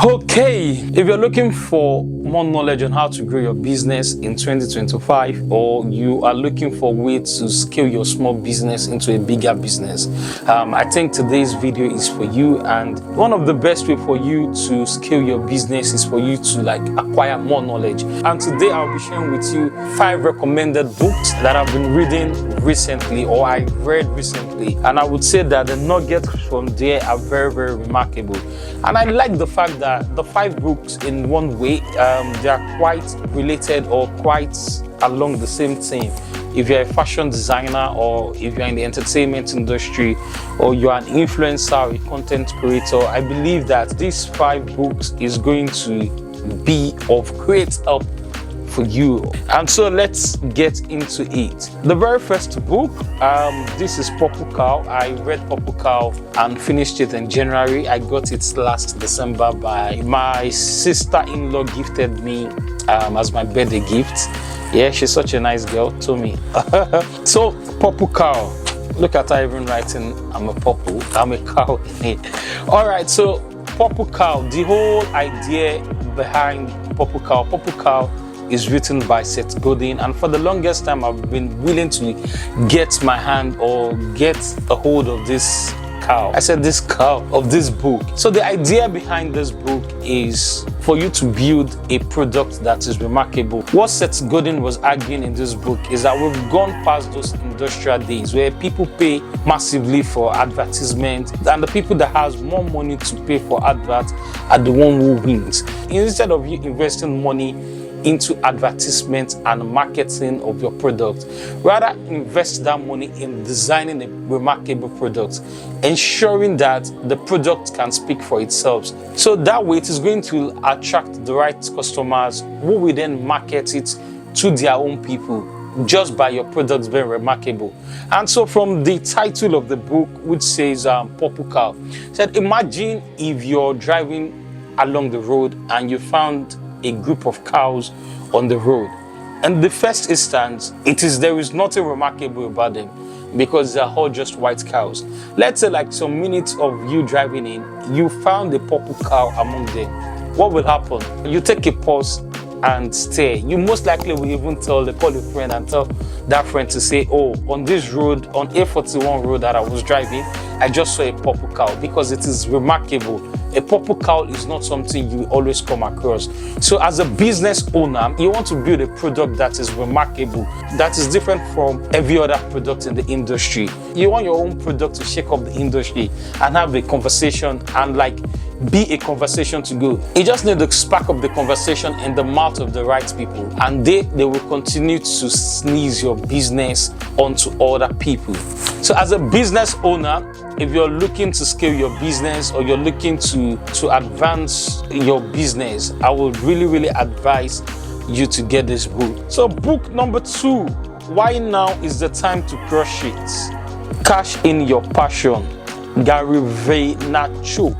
Okay, if you're looking for more knowledge on how to grow your business in 2025, or you are looking for ways to scale your small business into a bigger business, I think today's video is for you. And one of the best way for you to scale your business is for you to acquire more knowledge. And today I'll be sharing with you 5 recommended books that I've been reading recently, or I read recently, and I would say that the nuggets from there are very, very remarkable. And I like the fact that the 5 books in one way, they are quite related or quite along the same theme. If you're a fashion designer, or if you're in the entertainment industry, or you're an influencer or a content creator, I believe that these 5 books is going to be of great help for you. And so let's get into it. The very first book, this is Purple Cow. I read Purple Cow and finished it in January. I got it last December by my sister-in-law, gifted me as my birthday gift. Yeah, she's such a nice girl to me. So Purple Cow, look at her even writing, I'm a cow in it. All right, so Purple Cow, the whole idea behind Purple Cow is written by Seth Godin, and for the longest time I've been willing to get my hand or get a hold of this cow. I said this cow of this book. So the idea behind this book is for you to build a product that is remarkable. What Seth Godin was arguing in this book is that we've gone past those industrial days where people pay massively for advertisement, and the people that has more money to pay for adverts are the one who wins. Instead of you investing money into advertisement and marketing of your product, rather invest that money in designing a remarkable product, ensuring that the product can speak for itself. So that way it is going to attract the right customers who will then market it to their own people just by your products being remarkable. And so from the title of the book, which says Purple Cow, said imagine if you're driving along the road and you found a group of cows on the road. And the first instance, there is nothing remarkable about them because they're all just white cows. Let's say some minutes of you driving in, you found a purple cow among them. What will happen? You take a pause and stare. You most likely will even call a friend and tell that friend to say, oh, on this road, on A41 road that I was driving, I just saw a purple cow, because it is remarkable. A purple cow is not something you always come across. So as a business owner, you want to build a product that is remarkable, that is different from every other product in the industry. You want your own product to shake up the industry and have a conversation and be a conversation to go. You just need to spark up the conversation in the mouth of the right people, and they will continue to sneeze your business onto other people. So as a business owner, if you're looking to scale your business, or you're looking to advance your business, I would really advise you to get this book. So book number 2, Why Now is the Time to Crush It. Cash in Your Passion, Gary Vaynerchuk.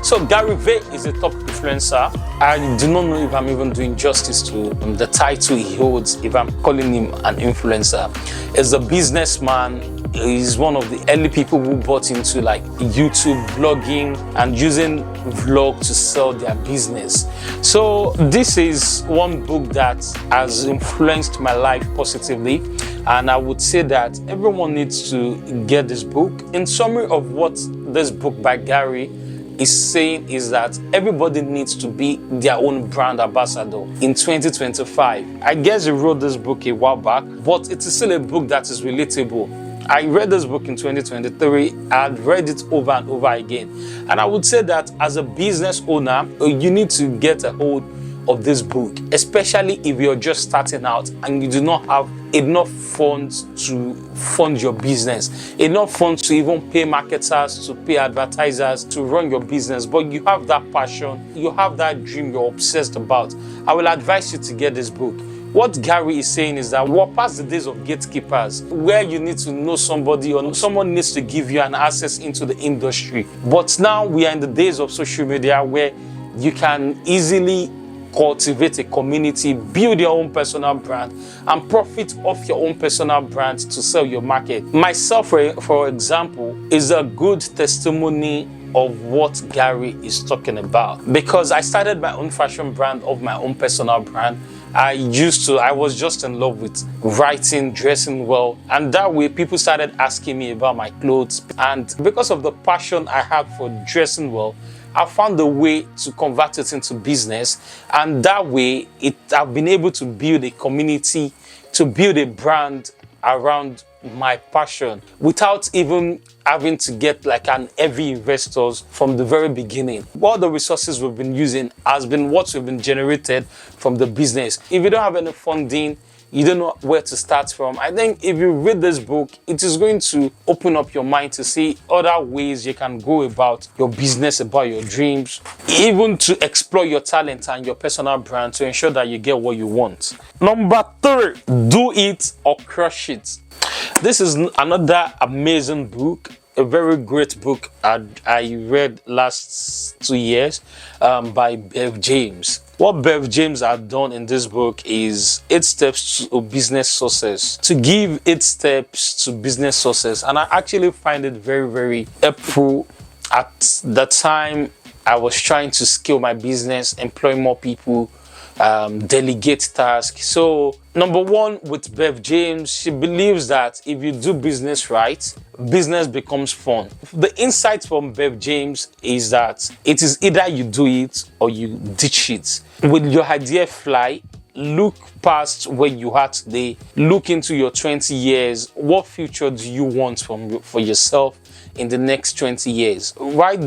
So Gary Vay is a top influencer. I do not know if I'm even doing justice to the title he holds if I'm calling him an influencer. As a businessman, he's one of the early people who bought into YouTube blogging and using vlog to sell their business. So this is one book that has influenced my life positively, and I would say that everyone needs to get this book. In summary of what this book by Gary is saying is that everybody needs to be their own brand ambassador in 2025. I guess he wrote this book a while back, but it is still a book that is relatable. I read this book in 2023. I had read it over and over again. And I would say that as a business owner, you need to get a hold of this book, especially if you're just starting out and you do not have enough funds to fund your business, enough funds to even pay marketers, to pay advertisers, to run your business, but you have that passion, you have that dream you're obsessed about. I will advise you to get this book. What Gary is saying is that we're past the days of gatekeepers, where you need to know somebody or someone needs to give you an access into the industry. But now we are in the days of social media where you can easily cultivate a community, build your own personal brand, and profit off your own personal brand to sell your market. Myself, for example, is a good testimony of what Gary is talking about. Because I started my own fashion brand of my own personal brand. I was just in love with writing, dressing well, and that way people started asking me about my clothes. And because of the passion I have for dressing well, I found a way to convert it into business, and that way I've been able to build a community, to build a brand around my passion without even having to get like an heavy investors from the very beginning. All the resources we've been using has been what we've been generated from the business. If you don't have any funding, you don't know where to start from, I think if you read this book, it is going to open up your mind to see other ways you can go about your business, about your dreams, even to explore your talent and your personal brand to ensure that you get what you want. Number 3, do it or crush it. This is another amazing book, a very great book I read last 2 years by Bev James. What Bev James had done in this book is 8 steps to business success. To give 8 steps to business success. And I actually find it very, very helpful at the time I was trying to scale my business, employ more people, delegate tasks. So number 1 with Bev James, she believes that if you do business right, business becomes fun. The insight from Bev James is that it is either you do it or you ditch it. Will your idea fly? Look past where you are today. Look into your 20 years. What future do you want for yourself in the next 20 years?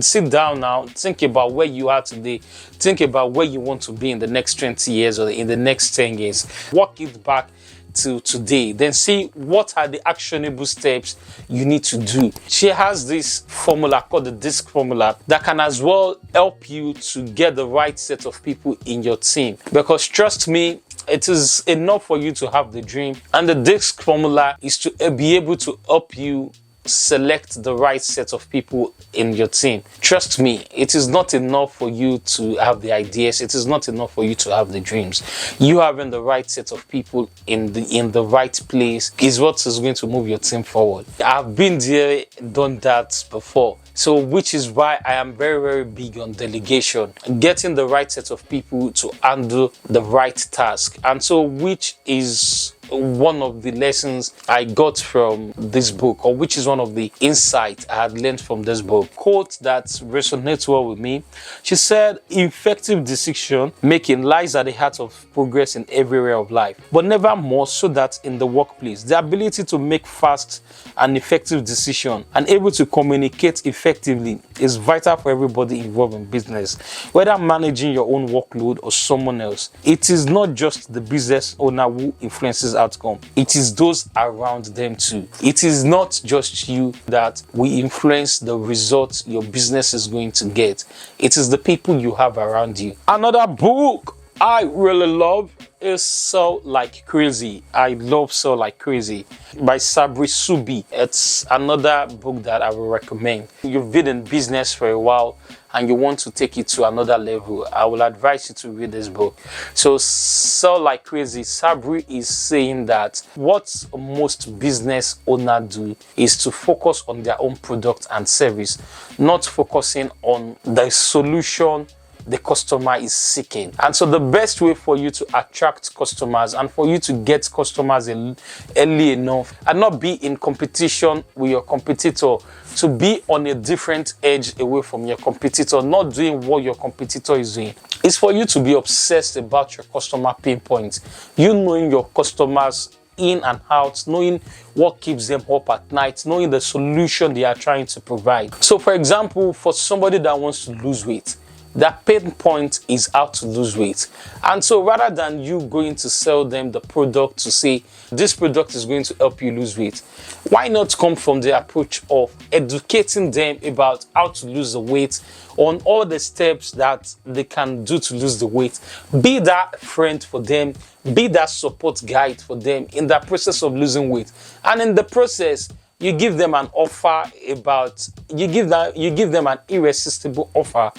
Sit down now, think about where you are today. Think about where you want to be in the next 20 years or in the next 10 years. Walk it back to today. Then see what are the actionable steps you need to do. She has this formula called the DISC formula that can as well help you to get the right set of people in your team. Because trust me, it is enough for you to have the dream, and the DISC formula is to be able to help you select the right set of people in your team. Trust me, it is not enough for you to have the ideas. It is not enough for you to have the dreams. You having the right set of people in the right place is what is going to move your team forward. I've been there, done that before. So which is why I am very, very big on delegation, getting the right set of people to handle the right task. And so which is one of the lessons I got from this book, or which is one of the insights I had learned from this book. Quote that resonates well with me. She said, effective decision making lies at the heart of progress in every area of life, but never more so that in the workplace. The ability to make fast and effective decisions and able to communicate effectively is vital for everybody involved in business, whether managing your own workload or someone else. It is not just the business owner who influences outcome, it is those around them too. It is not just you that will influence the results your business is going to get. It is the people you have around you. Another book I really love is Sell Like Crazy. I love Sell Like Crazy by Sabri Suby. It's another book that I will recommend. You've been in business for a while and you want to take it to another level, I will advise you to read this book. So Sell Like Crazy, Sabri is saying that what most business owners do is to focus on their own product and service, not focusing on the solution the customer is seeking. And so the best way for you to attract customers and for you to get customers early enough and not be in competition with your competitor, to be on a different edge away from your competitor, not doing what your competitor is doing, is for you to be obsessed about your customer pain points. You knowing your customers in and out, knowing what keeps them up at night, knowing the solution they are trying to provide. So for example, for somebody that wants to lose weight, that pain point is how to lose weight. And so rather than you going to sell them the product to say, this product is going to help you lose weight, why not come from the approach of educating them about how to lose the weight, on all the steps that they can do to lose the weight. Be that friend for them, be that support guide for them in the process of losing weight. And in the process, you give them an offer you give them an irresistible offer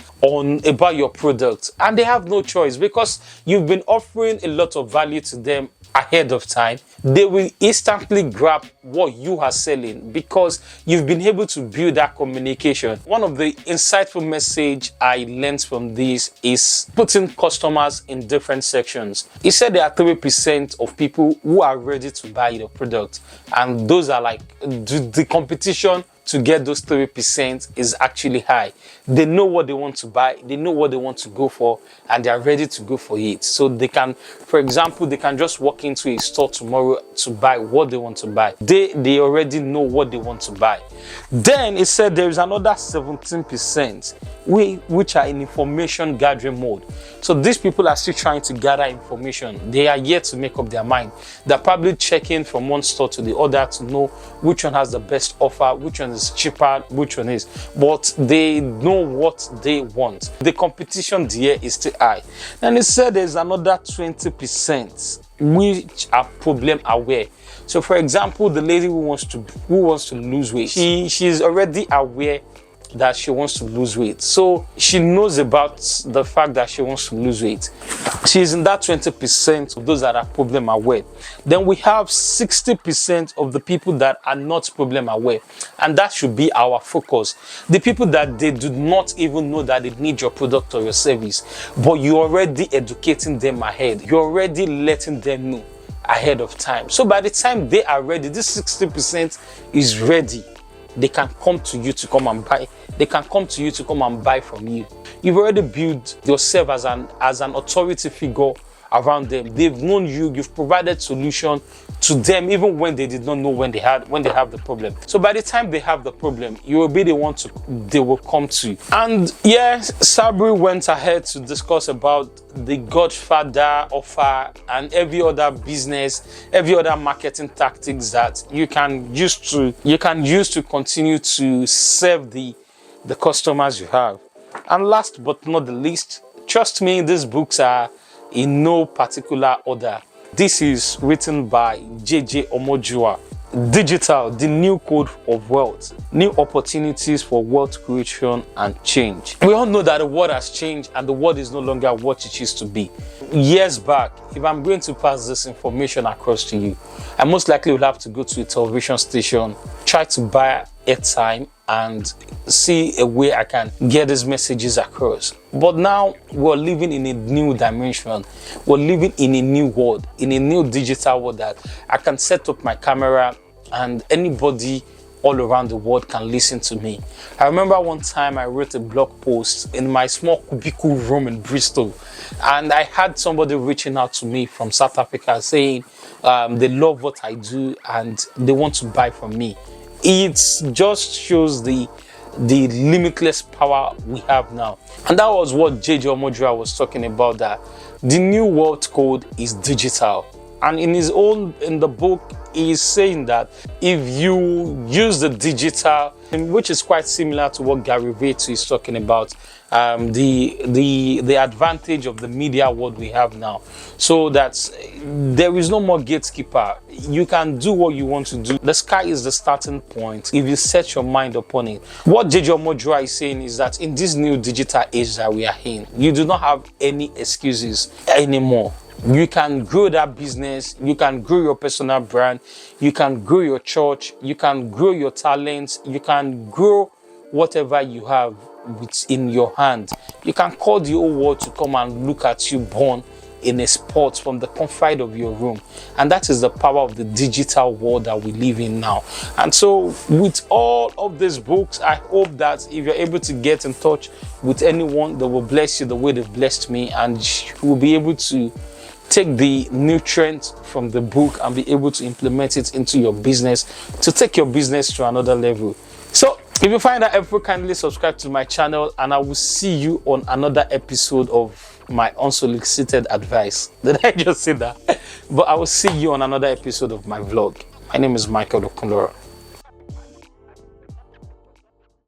about your product, and they have no choice because you've been offering a lot of value to them ahead of time, they will instantly grab what you are selling because you've been able to build that communication. One of the insightful message I learned from this is putting customers in different sections. He said there are 3% of people who are ready to buy your product, and those are like the competition to get those 3% is actually high. They know what they want to buy, they know what they want to go for, and they are ready to go for it. So they can, for example, they can just walk into a store tomorrow to buy what they want to buy. They already know what they want to buy. Then it said there is another 17% which are in information gathering mode. So these people are still trying to gather information. They are yet to make up their mind. They're probably checking from one store to the other to know which one has the best offer, which one is cheaper, which one is. But they know what they want. The competition there is still high. And it said there's another 20% which are problem aware. So for example, the lady who wants to lose weight, she's already aware that she wants to lose weight. So she knows about the fact that she wants to lose weight. She's in that 20% of those that are problem aware. Then we have 60% of the people that are not problem aware. And that should be our focus. The people that they do not even know that they need your product or your service, but you're already educating them ahead. You're already letting them know ahead of time. So by the time they are ready, this 60% is ready. They can come to you to come and buy. They can come to you to come and buy from you. You've already built yourself as an authority figure around them. They've known you. You've provided solution to them even when they did not know when they have the problem. So by the time they have the problem, you will be the one they will come to. And yes, Sabri went ahead to discuss about the Godfather offer and every other business, every other marketing tactics that you can use to continue to serve the customers you have. And last but not the least, trust me, these books are in no particular order. This is written by JJ Omojua. Digital, the new code of wealth. New opportunities for wealth creation and change. We all know that the world has changed and the world is no longer what it used to be. Years back, if I'm going to pass this information across to you, I most likely will have to go to a television station, try to buy airtime and see a way I can get these messages across. But now we're living in a new dimension. We're living in a new world, in a new digital world that I can set up my camera and anybody all around the world can listen to me. I remember one time I wrote a blog post in my small cubicle room in Bristol, and I had somebody reaching out to me from South Africa saying they love what I do and they want to buy from me. It just shows the limitless power we have now. And that was what JJ Omojua was talking about, that the new world code is digital. And in the book, he is saying that if you use the digital, which is quite similar to what Gary Vaynerchuk is talking about, the advantage of the media world we have now, so that there is no more gatekeeper. You can do what you want to do. The sky is the starting point if you set your mind upon it. What JJ Omojua is saying is that in this new digital age that we are in, you do not have any excuses anymore. You can grow that business, you can grow your personal brand, you can grow your church, you can grow your talents, you can grow whatever you have in your hand. You can call the whole world to come and look at you born in a spot from the comfort of your room. And that is the power of the digital world that we live in now. And so with all of these books, I hope that if you're able to get in touch with anyone that will bless you the way they've blessed me, and you will be able to take the nutrients from the book and be able to implement it into your business to take your business to another level. So if you find that helpful, kindly subscribe to my channel, and I will see you on another episode of my unsolicited advice. Did I just say that? But I will see you on another episode of my vlog. My name is Michael Okundora.